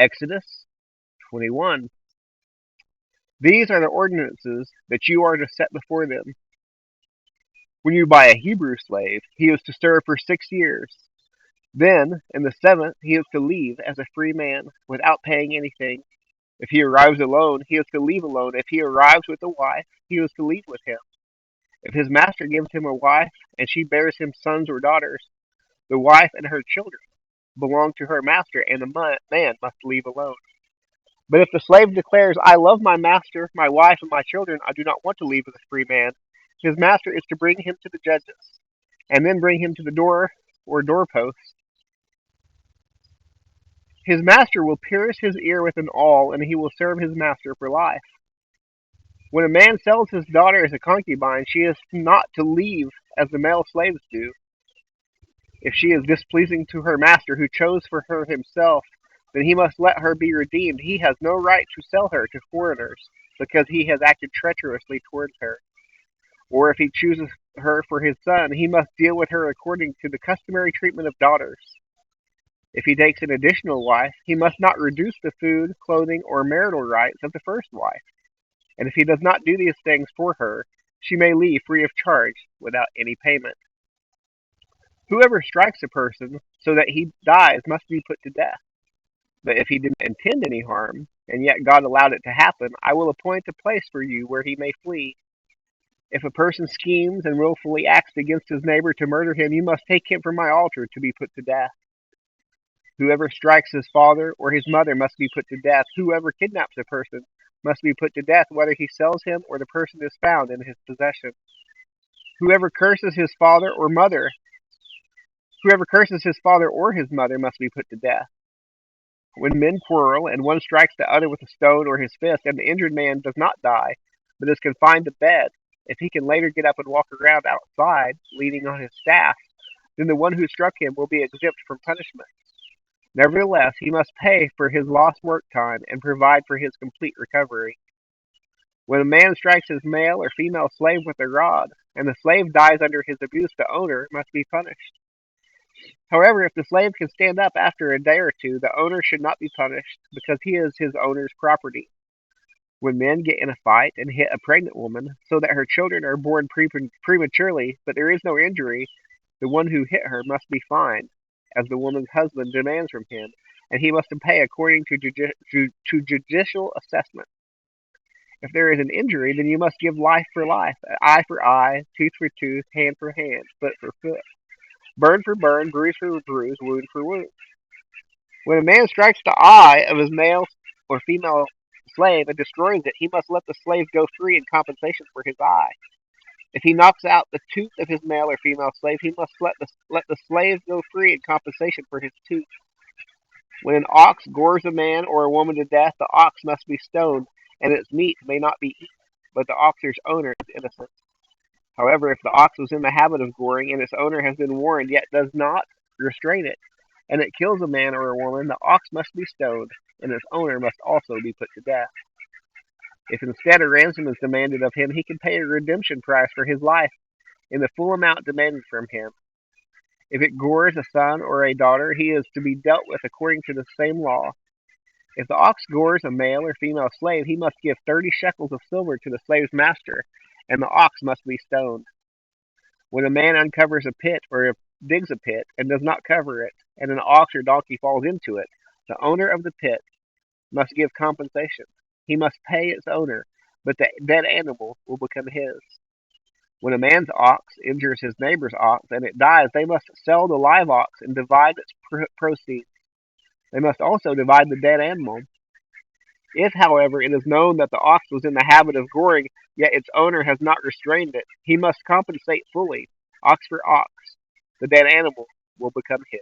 Exodus 21. These are the ordinances that you are to set before them. When you buy a Hebrew slave, he is to serve for 6 years. Then, in the seventh, he is to leave as a free man, without paying anything. If he arrives alone, he is to leave alone. If he arrives with a wife, he is to leave with him. If his master gives him a wife, and she bears him sons or daughters, the wife and her children belong to her master, and the man must leave alone. But if the slave declares, I love my master, my wife, and my children, I do not want to leave as a free man, his master is to bring him to the judges, and then bring him to the door or doorpost. His master will pierce his ear with an awl, and he will serve his master for life. When a man sells his daughter as a concubine, she is not to leave as the male slaves do. If she is displeasing to her master, who chose for her himself, then he must let her be redeemed. He has no right to sell her to foreigners, because he has acted treacherously towards her. Or if he chooses her for his son, he must deal with her according to the customary treatment of daughters. If he takes an additional wife, he must not reduce the food, clothing, or marital rights of the first wife. And if he does not do these things for her, she may leave free of charge without any payment. Whoever strikes a person so that he dies must be put to death. But if he didn't intend any harm, and yet God allowed it to happen, I will appoint a place for you where he may flee. If a person schemes and willfully acts against his neighbor to murder him, you must take him from my altar to be put to death. Whoever strikes his father or his mother must be put to death. Whoever kidnaps a person must be put to death, whether he sells him or the person is found in his possession. Whoever curses his father or mother, whoever curses his father or his mother must be put to death. When men quarrel and one strikes the other with a stone or his fist, and the injured man does not die, but is confined to bed, if he can later get up and walk around outside, leaning on his staff, then the one who struck him will be exempt from punishment. Nevertheless, he must pay for his lost work time and provide for his complete recovery. When a man strikes his male or female slave with a rod, and the slave dies under his abuse, the owner must be punished. However, if the slave can stand up after a day or two, the owner should not be punished, because he is his owner's property. When men get in a fight and hit a pregnant woman so that her children are born prematurely, but there is no injury, the one who hit her must be fined, as the woman's husband demands from him, and he must pay according to judicial assessment. If there is an injury, then you must give life for life, eye for eye, tooth for tooth, hand for hand, foot for foot, burn for burn, bruise for bruise, wound for wound. When a man strikes the eye of his male or female slave and destroys it, he must let the slave go free in compensation for his eye. If he knocks out the tooth of his male or female slave, he must let the slave go free in compensation for his tooth. When an ox gores a man or a woman to death, the ox must be stoned, and its meat may not be eaten, but the ox's owner is innocent. However, if the ox was in the habit of goring, and its owner has been warned yet does not restrain it, and it kills a man or a woman, the ox must be stoned, and its owner must also be put to death. If instead a ransom is demanded of him, he can pay a redemption price for his life in the full amount demanded from him. If it gores a son or a daughter, he is to be dealt with according to the same law. If the ox gores a male or female slave, he must give 30 shekels of silver to the slave's master, and the ox must be stoned. When a man uncovers a pit or digs a pit and does not cover it, and an ox or donkey falls into it, the owner of the pit must give compensation. He must pay its owner, but the dead animal will become his. When a man's ox injures his neighbor's ox and it dies, they must sell the live ox and divide its proceeds. They must also divide the dead animal. If, however, it is known that the ox was in the habit of goring, yet its owner has not restrained it, he must compensate fully, ox for ox. The dead animal will become his.